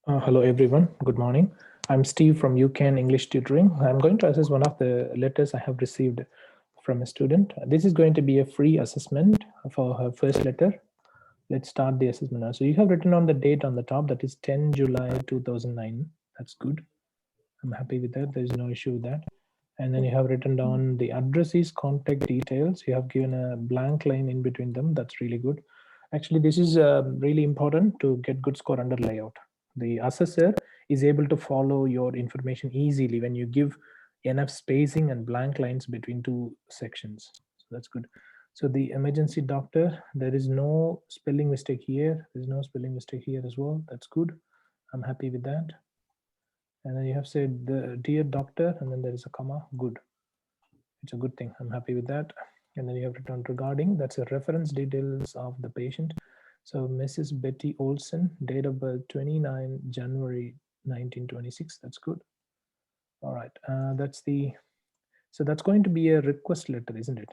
Hello everyone, good morning. I'm Steve from UCAN English Tutoring. I'm going to assess one of the letters I have received from a student. This is going to be a free assessment for her first letter. Let's start the assessment now. So you have written on the date on the top, that is 10 July 2009. That's good. I'm happy with that. There's no issue with that. And then you have written down the addressees, contact details. You have given a blank line in between them. That's really good. Actually, this is really important to get good score under layout. The assessor is able to follow your information easily when you give enough spacing and blank lines between two sections. So that's good. So the emergency doctor, there is no spelling mistake here. There's no spelling mistake here as well. That's good. I'm happy with that. And then you have said the dear doctor, and then there is a comma. Good. It's a good thing. I'm happy with that. And then you have written regarding, that's a reference details of the patient. So Mrs. Betty Olsen, date of birth 29 January 1926. That's good. All right. So that's going to be a request letter, isn't it?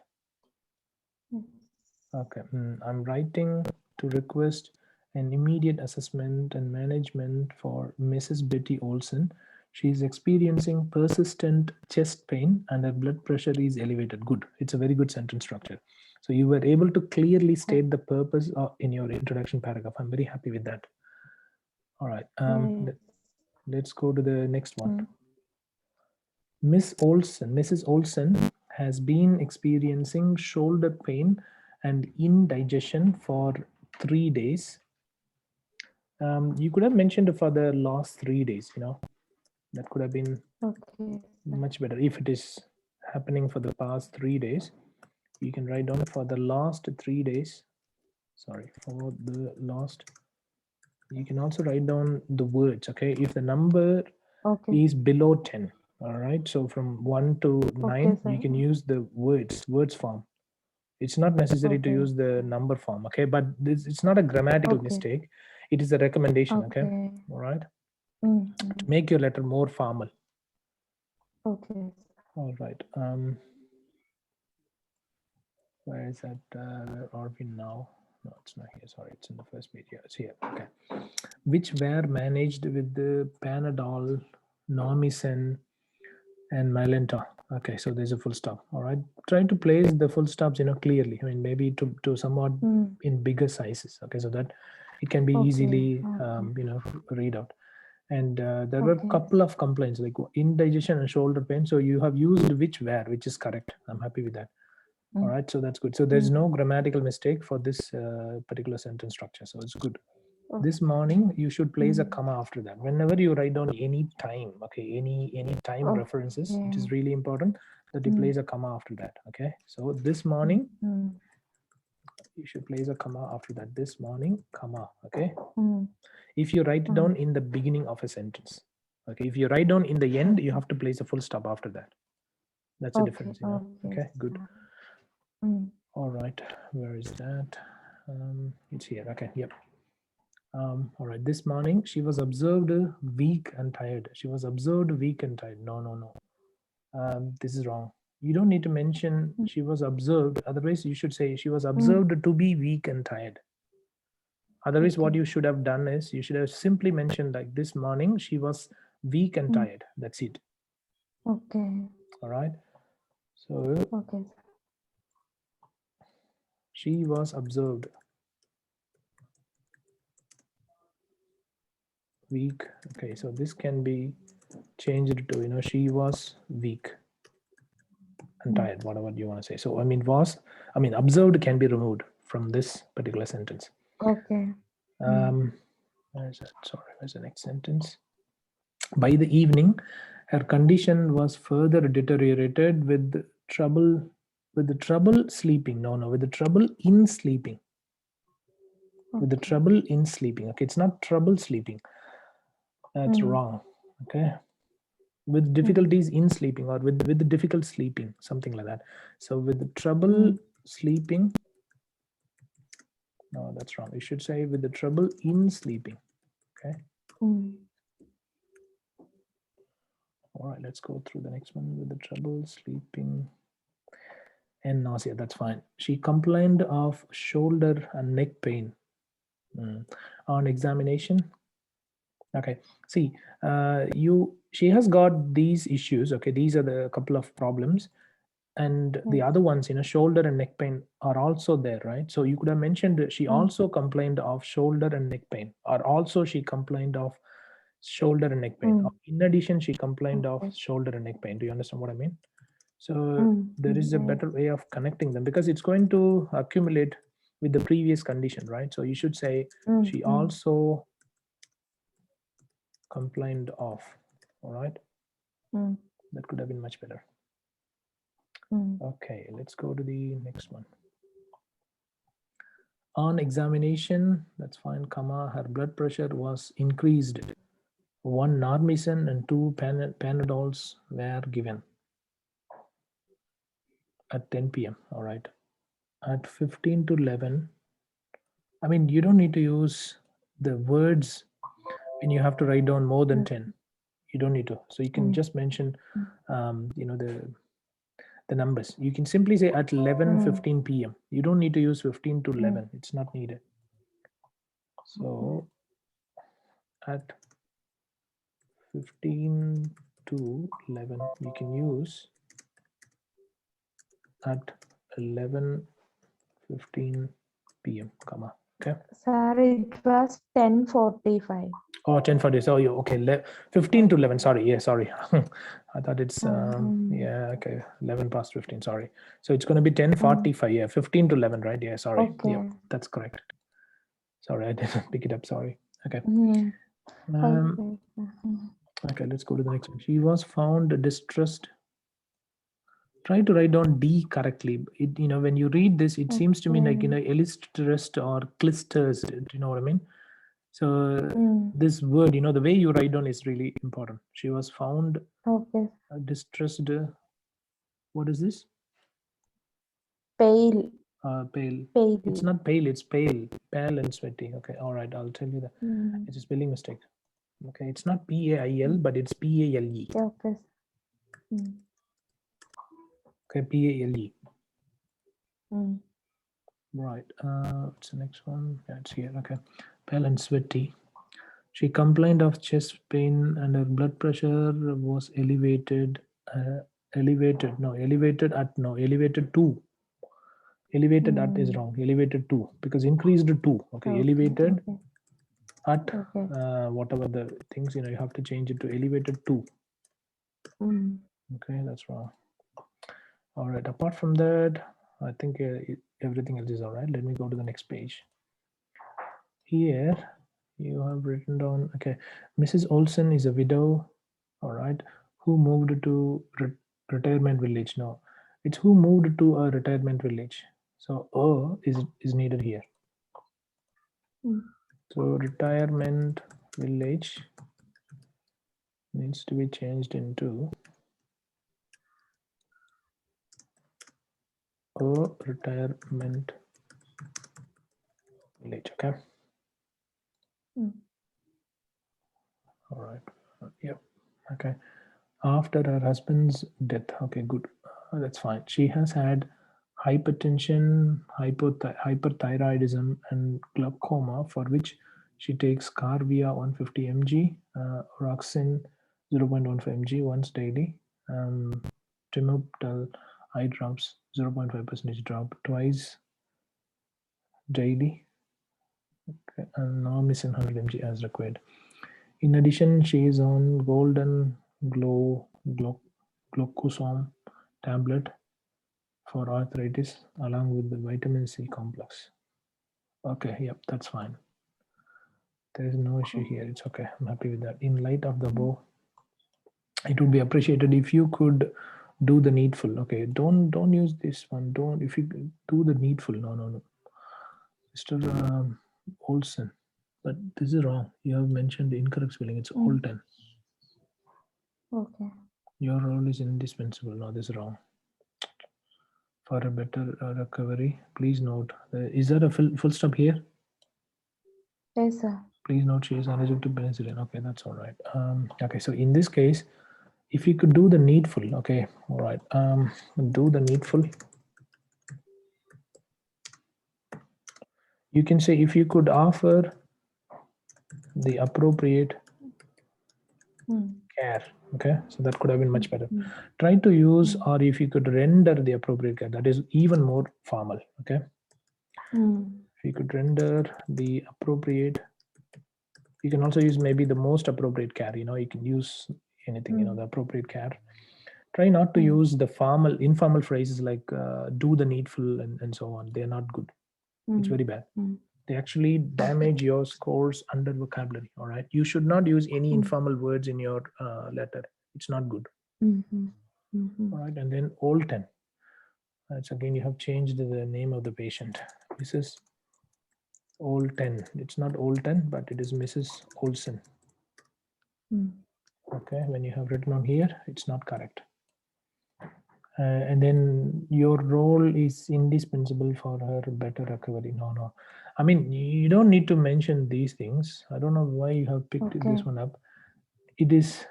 Okay. I'm writing to request an immediate assessment and management for Mrs. Betty Olsen. She is experiencing persistent chest pain and her blood pressure is elevated. Good. It's a very good sentence structure. So you were able to clearly state the purpose in your introduction paragraph. I'm very happy with that. All right. Let's go to the next one. Mrs. Olsen has been experiencing shoulder pain and indigestion for 3 days. You could have mentioned for the last 3 days, that could have been much better. If it is happening for the past 3 days, you can write down for the last 3 days. Sorry, for the last. You can also write down the words, okay? If the number is below 10, all right? So from 1 to 9, you can use the words form. It's not necessary to use the number form, okay? But it's not a grammatical mistake. It is a recommendation, okay? All right? To make your letter more formal. Okay. All right. Where is that? Where are we now? No, it's not here. Sorry, it's in the first page. Yeah, it's here. Okay. Which were managed with the Panadol, Normicin, and Mylenta. Okay, so there's a full stop. All right. Try to place the full stops, clearly. I mean, maybe to somewhat in bigger sizes. Okay, so that it can be easily, read out. And there were a couple of complaints like indigestion and shoulder pain. So you have used which were, which is correct. I'm happy with that. All right, so that's good. So there's no grammatical mistake for this particular sentence structure. So it's good. This morning you should place a comma after that. Whenever you write down any time, okay, any time references, it is really important that you place a comma after that. Okay, so this morning you should place a comma after that. This morning, comma. Okay. If you write it down in the beginning of a sentence, okay, if you write down in the end, you have to place a full stop after that. That's a difference, Okay, good. All right, where is that? It's here. Okay, yep. All right, this morning she was observed weak and tired. She was observed weak and tired. No. This is wrong. You don't need to mention she was observed. Otherwise, you should say she was observed to be weak and tired. Otherwise, what you should have done is you should have simply mentioned like this morning she was weak and tired. That's it. Okay. All right. So she was observed weak. Okay, so this can be changed to she was weak and tired, whatever you want to say. So observed can be removed from this particular sentence. Okay. Where is that? Sorry, where's the next sentence? By the evening, her condition was further deteriorated with the trouble sleeping. No, with the trouble in sleeping. With the trouble in sleeping. Okay, it's not trouble sleeping. That's wrong. Okay. With difficulties in sleeping or with the difficult sleeping, something like that. So with the trouble sleeping. No, that's wrong. You should say with the trouble in sleeping. Okay. All right, let's go through the next one. With the trouble sleeping and nausea. That's fine. She complained of shoulder and neck pain. On examination, Okay, see, she has got these issues. Okay, these are the couple of problems, and the Yes. other ones, shoulder and neck pain are also there, right? So you could have mentioned that she Mm. also complained of shoulder and neck pain, or also she complained of shoulder and neck pain. Or Mm. in addition, she complained of Okay. shoulder and neck pain. Do you understand what I mean? So there is a Yes. better way of connecting them, because it's going to accumulate with the previous condition, right? So you should say she Mm. also complained of. All right, Mm. that could have been much better. Mm. Okay, let's go to the next one. On examination, that's fine, comma, her blood pressure was increased. One Narmicin and two Panadols were given at 10 p.m. All right. At 15 to 11, I mean, you don't need to use the words when you have to write down more than Mm. 10. You don't need to. So you can Mm. just mention, Mm. the numbers. You can simply say at Mm. 11:15 p.m. You don't need to use 15 to Mm. 11. It's not needed. Okay. So at 15 to 11, you can use at 11:15 p.m. comma. Okay. Sir, it was 10:45. Oh, 10:40. So you okay? 15 to 11. Sorry. Yeah. Sorry. I thought it's Mm. yeah. Okay. 11 past 15. Sorry. So it's going to be Mm. 10:45. Yeah. 15 to 11. Right. Yeah. Sorry. Yep. Okay. That's correct. Sorry, I didn't pick it up. Sorry. Okay. Mm. Um. Okay. Mm. Okay. Let's go to the next one. She was found distressed. Try to write down D correctly. When you read this, it seems to me like Okay. illustrous or clisters. Do you know what I mean? So Mm. this word, the way you write down is really important. She was found Okay. distressed. What is this? Pale. Pale. It's Pale. not pale. It's pale. Pale and sweaty. Okay. All right. I'll tell you that. Mm. It's a spelling mistake. Okay. It's not PAIL, Mm. but it's PALE. Okay. Mm. Okay. PALE. Mm. Right. What's the next one? Yeah, it's here. Okay. Pale and sweaty. She complained of chest pain and her blood pressure was elevated. Elevated to. Elevated at is Mm. wrong. Elevated to, because increased to. Okay, Okay. elevated Okay. at Okay. whatever the things, you have to change it to elevated to. Mm. Okay, that's wrong. All right. Apart from that, I think everything else is all right. Let me go to the next page. Here you have written down. Okay, Mrs. Olsen is a widow. All right, who moved to retirement village. No, it's who moved to a retirement village. So is needed here. Mm. So retirement village needs to be changed into a retirement village. Okay. Mm. All right. Yep. Okay. After her husband's death. Okay, good. That's fine. She has had hypertension, hyperthyroidism, and glaucoma, for which she takes Carvia 150 mg, Roxin 0.15 mg once daily, Timoptal eye drops 0.5% drop twice daily, okay, and Normicin 100 mg as required. In addition, she is on golden glucosome tablet for arthritis along with the vitamin C complex. Okay, yep, that's fine. There is no issue here. It's okay. I'm happy with that. In light of the Mm. above, it would be appreciated if you could do the needful. Okay, don't use this one. Don't if you do the needful. No, Mr. Olsen. But this is wrong. You have mentioned the incorrect spelling. It's Mm. Olten. Okay. Your role is indispensable. No, this is wrong. For a better recovery, please note. Is there a full stop here? Yes, sir. Please note she is allergic to penicillin. Okay, that's all right. Okay, so in this case, if you could do the needful, okay, all right. Do the needful. You can say if you could offer the appropriate care. Okay, so that could have been much better. Mm. Try to use, or if you could render the appropriate care, that is even more formal. Okay, if you could render the appropriate, you can also use maybe the most appropriate care. You can use anything, the appropriate care. Try not to use the informal phrases like do the needful and so on. They're not good. It's very bad. They actually damage your scores under vocabulary. All right, you should not use any informal words in your letter. It's not good. All right, and then Olten. That's again, you have changed the name of the patient. Mrs. Olten. It's not Olten, but it is Mrs. Olsen. Okay, when you have written on here, it's not correct. And then your role is indispensable for her better recovery. No. I mean, you don't need to mention these things. I don't know why you have picked this one up. It's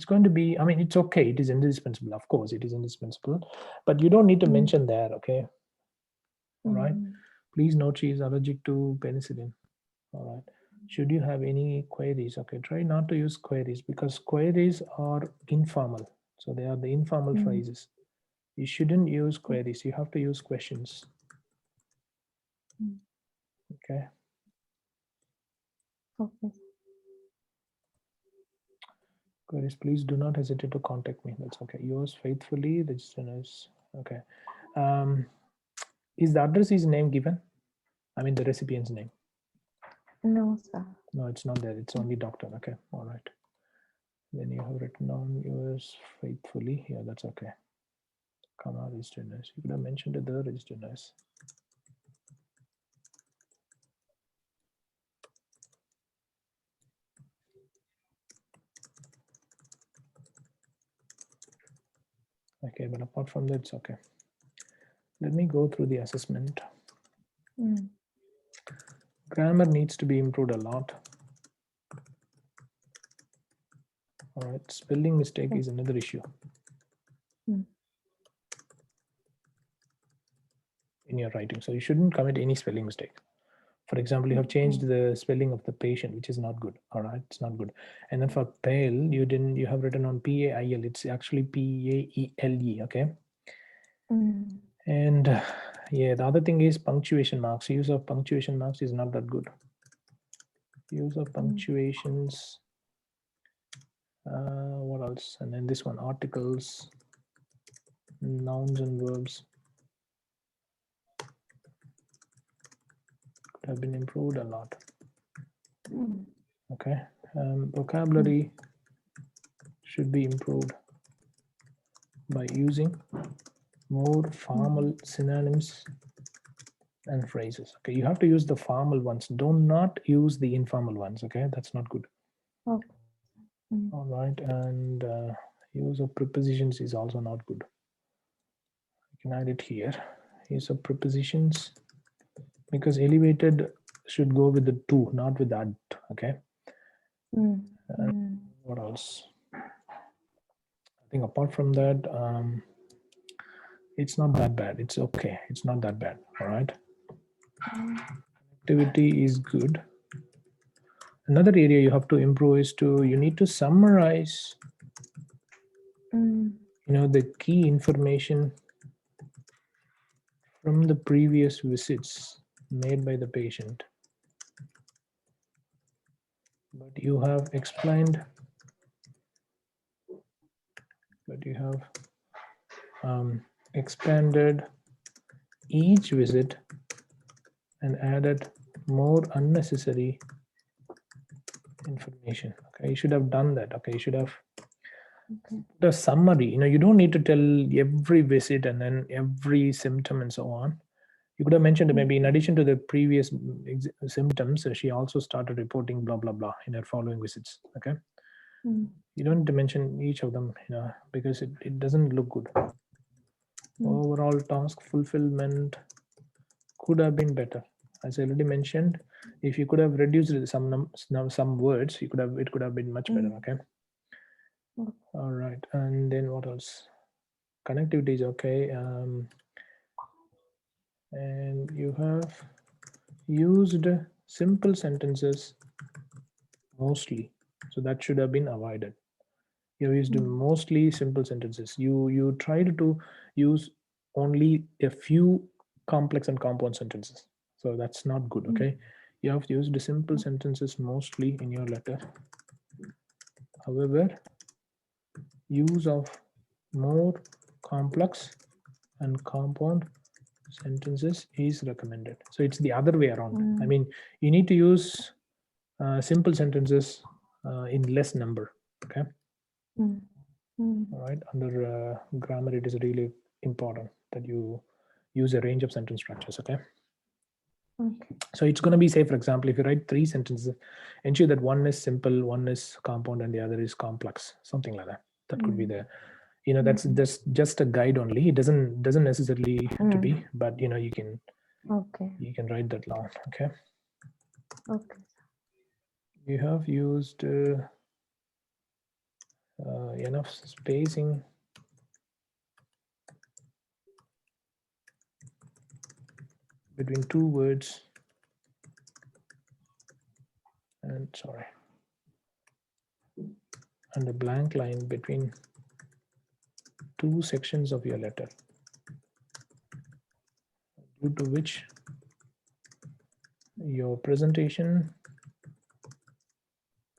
going to be, I mean, it's okay. It is indispensable. Of course, it is indispensable. But you don't need to mention that, okay? All right. Please note she is allergic to penicillin. All right. Should you have any queries? Okay, try not to use queries because queries are informal. So they are the informal phrases. You shouldn't use queries. You have to use questions. Okay. Okay. Queries, please do not hesitate to contact me. That's okay. Yours faithfully, registered nurse. Okay. Is the address is name given? I mean the recipient's name. No, sir. No, it's not there. It's only doctor. Okay. All right. Then you have written down yours faithfully. Yeah, that's okay. Comma, registered nurse. You could have mentioned the registered nurse. Okay, but apart from that, it's okay. Let me go through the assessment. Grammar needs to be improved a lot. All right, spelling mistake is another issue in your writing. So you shouldn't commit any spelling mistake. For example, you have changed the spelling of the patient, which is not good. All right, it's not good. And then for pale, you have written on PAIL. It's actually PAELE. Okay. And yeah, the other thing is punctuation marks. Use of punctuation marks is not that good. Use of punctuations. What else? And then this one, articles, nouns and verbs could have been improved a lot. Okay. Vocabulary should be improved by using more formal synonyms and phrases. Okay, you have to use the formal ones. Do not use the informal ones. Okay, that's not good. Okay. All right, and use of prepositions is also not good. You can add it here. Use of prepositions, because elevated should go with the to, not with that. Okay. What else? I think apart from that, it's not that bad. It's okay. It's not that bad. All right. Activity is good. Another area you have to improve is you need to summarize the key information from the previous visits made by the patient. But you have explained, expanded each visit and added more unnecessary information. Okay, you should have done that. Okay, you should have the summary. You don't need to tell every visit and then every symptom and so on. You could have mentioned maybe in addition to the previous symptoms, she also started reporting blah blah blah in her following visits. Okay, you don't need to mention each of them, because it doesn't look good. Overall task fulfillment could have been better. As I already mentioned, if you could have reduced some words, it could have been much better. Okay. All right, and then what else? Connectivity is okay. And you have used simple sentences mostly, so that should have been avoided. You used mostly simple sentences. You tried to use only a few complex and compound sentences. So that's not good, okay? You have used the simple sentences mostly in your letter. However, use of more complex and compound sentences is recommended. So it's the other way around. I mean, you need to use simple sentences in less number, okay? All right, under grammar, it is really important that you use a range of sentence structures, okay? Okay. So it's going to be, say, for example, if you write 3 sentences, ensure that one is simple, one is compound, and the other is complex, something like that. That could be the, that's just a guide only. It doesn't necessarily to be, but you can write that down, okay? Okay. You have used enough spacing between 2 words and a blank line between 2 sections of your letter, due to which your presentation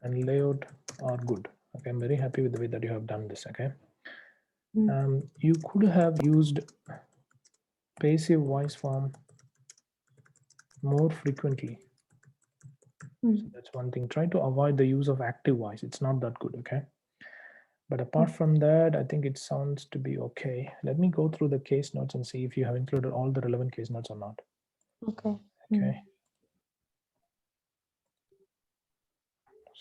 and layout are good. Okay, I'm very happy with the way that you have done this, okay? You could have used passive voice form more frequently. So that's one thing. Try to avoid the use of active voice. It's not that good, okay? But apart from that, I think it sounds to be okay. Let me go through the case notes and see if you have included all the relevant case notes or not. Okay. Okay.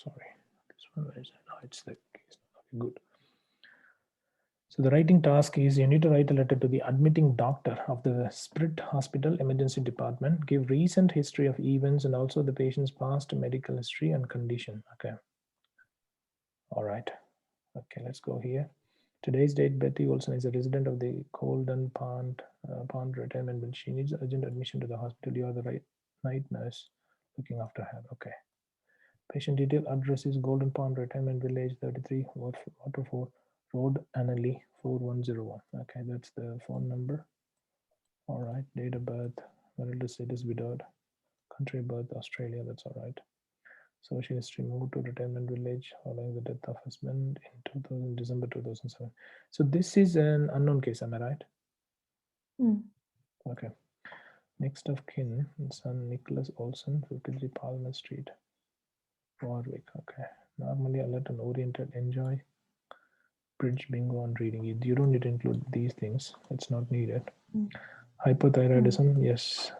Sorry. This one, where is it? Oh, it's the case. Okay, good. So the writing task is you need to write a letter to the admitting doctor of the Spirit Hospital Emergency Department, give recent history of events and also the patient's past medical history and condition. Okay. All right. Okay, let's go here. Today's date, Betty Olsen is a resident of the Golden Pond retirement, but she needs urgent admission to the hospital. You are the night nurse looking after her. Okay. Patient detail address is Golden Pond Retirement Village, 33 Waterford Road, Annalee 4101. Okay, that's the phone number. All right, date of birth, marital status widowed, country of birth Australia. That's all right. Social history, moved to retirement village following the death of husband in December 2007. So this is an unknown case, am I right? Okay. Next of kin, son Nicholas Olsen, 53 Palmer Street, Warwick. Okay. Normally alert and oriented, enjoy bridge, bingo, and reading. You don't need to include these things. It's not needed. Hypothyroidism, yes.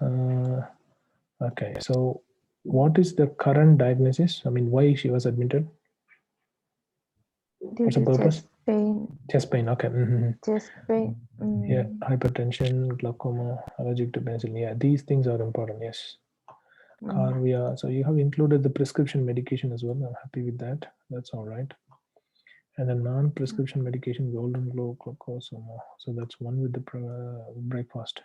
Okay. So what is the current diagnosis? I mean, why she was admitted? What's the purpose? Chest pain. Chest pain. Okay. Chest pain. Yeah, hypertension, glaucoma, allergic to penicillin. Yeah, these things are important. Yes. Carvia. So you have included the prescription medication as well. I'm happy with that. That's all right. And the non-prescription medication, Golden Glow, glucosoma. So that's one with the breakfast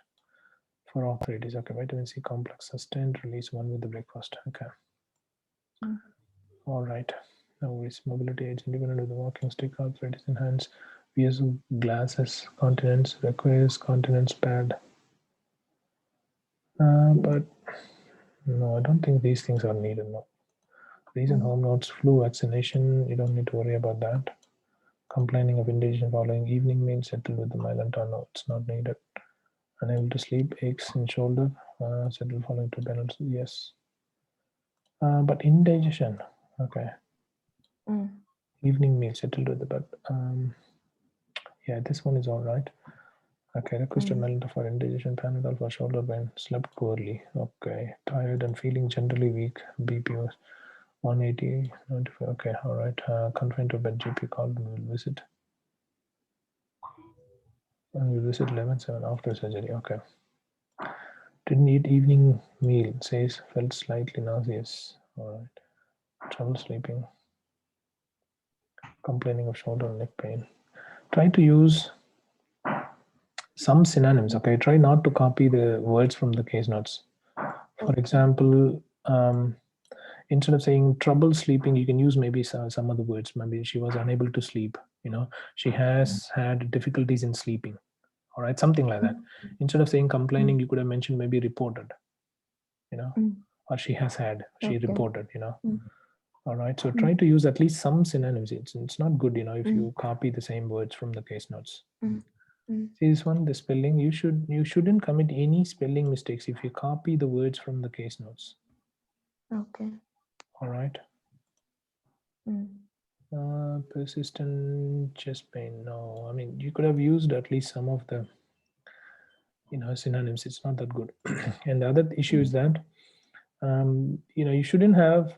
for arthritis. Okay, vitamin C complex, sustained release, one with the breakfast. Okay. All right. Now it's mobility aids, independent of the walking stick, arthritis in hands, wears glasses, continence, requires continence pad. But no, I don't think these things are needed. No. Recent home notes, flu vaccination, you don't need to worry about that. Complaining of indigestion following evening meal, settled with the Mylantar, no, it's not needed. Unable to sleep, aches in shoulder, settled following 2 panels, yes. But indigestion, okay. Evening meal, settled with the bed. Yeah, this one is all right. Okay, requested Mylantar for indigestion, Panadol for shoulder pain, slept poorly. Okay, tired and feeling generally weak, BP was 180, 95. Okay, all right. Confined to bed, GP called and will visit. And we'll visit 11/7 after surgery. Okay. Didn't eat evening meal, says felt slightly nauseous. All right. Trouble sleeping. Complaining of shoulder and neck pain. Try to use some synonyms. Okay. Try not to copy the words from the case notes. For example, instead of saying trouble sleeping, you can use maybe some other words. Maybe she was unable to sleep. You know, she has had difficulties in sleeping. All right, something like that. Instead of saying complaining, you could have mentioned maybe reported. You know, or she has had, she Okay. reported. You know. All right, so Mm. try to use at least some synonyms. It's not good, you know, if you copy the same words from the case notes. See this one, the spelling. You shouldn't commit any spelling mistakes if you copy the words from the case notes. Okay. All right. Persistent chest pain. No, I mean you could have used at least some of the, you know, synonyms. It's not that good. And the other issue is that you know, you shouldn't have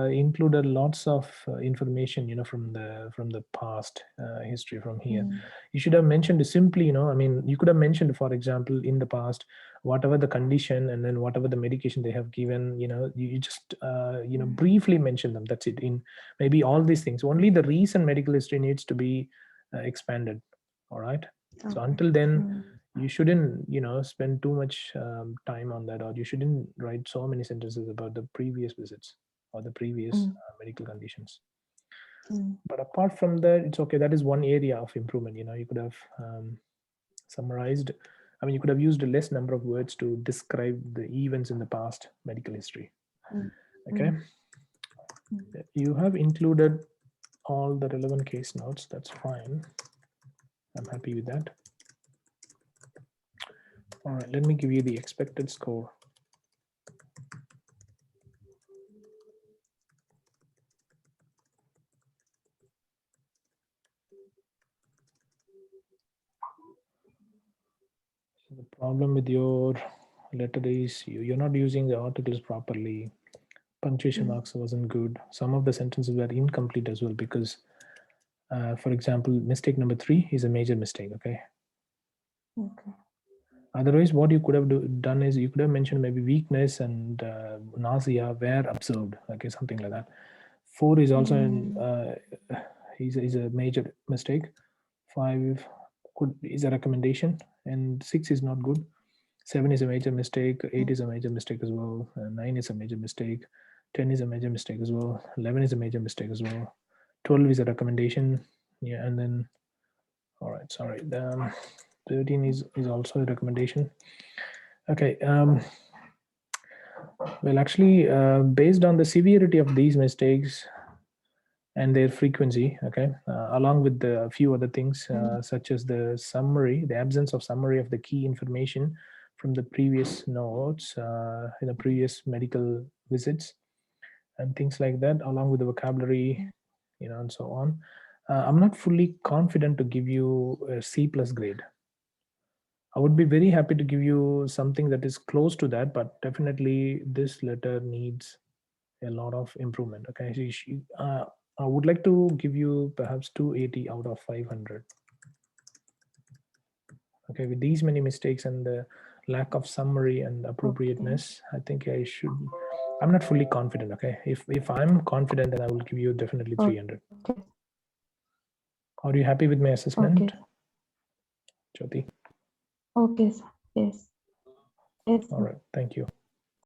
included lots of information, you know, from the past history from here. You should have mentioned simply, you know, I mean, you could have mentioned, for example, in the past, whatever the condition and then whatever the medication they have given, you know, you just you know, briefly mention them. That's it. In maybe all these things, only the recent medical history needs to be expanded. All right. So until then, you shouldn't, you know, spend too much time on that, or you shouldn't write so many sentences about the previous visits or the previous medical conditions. But apart from that, it's okay. That is one area of improvement. You know, you could have summarized, I mean, you could have used a less number of words to describe the events in the past medical history. Okay. You have included all the relevant case notes. That's fine. I'm happy with that. All right, let me give you the expected score. So the problem with your letter is you're not using the articles properly. Punctuation marks wasn't good. Some of the sentences were incomplete as well because, for example, mistake number 3 is a major mistake. Okay. Otherwise, what you could have done is you could have mentioned maybe weakness and nausea were observed. Okay, something like that. 4 is also is a major mistake. 5 is a recommendation, and 6 is not good. 7 is a major mistake. 8 is a major mistake as well. 9 is a major mistake. 10 is a major mistake as well. 11 is a major mistake as well. 12 is a recommendation. Yeah, and then all right, sorry. 13 is also a recommendation. Okay. Well, actually, based on the severity of these mistakes and their frequency, okay, along with a few other things, such as the summary, the absence of summary of the key information from the previous notes in the previous medical visits and things like that, along with the vocabulary, you know, and so on. I'm not fully confident to give you a C+ grade. I would be very happy to give you something that is close to that, but definitely this letter needs a lot of improvement. Okay, so I would like to give you perhaps 280 out of 500. Okay, with these many mistakes and the lack of summary and appropriateness, I think I'm not fully confident. Okay, if I'm confident, then I will give you definitely 300. Are you happy with my assessment, Jyoti? Okay, sir. Yes. All right, thank you.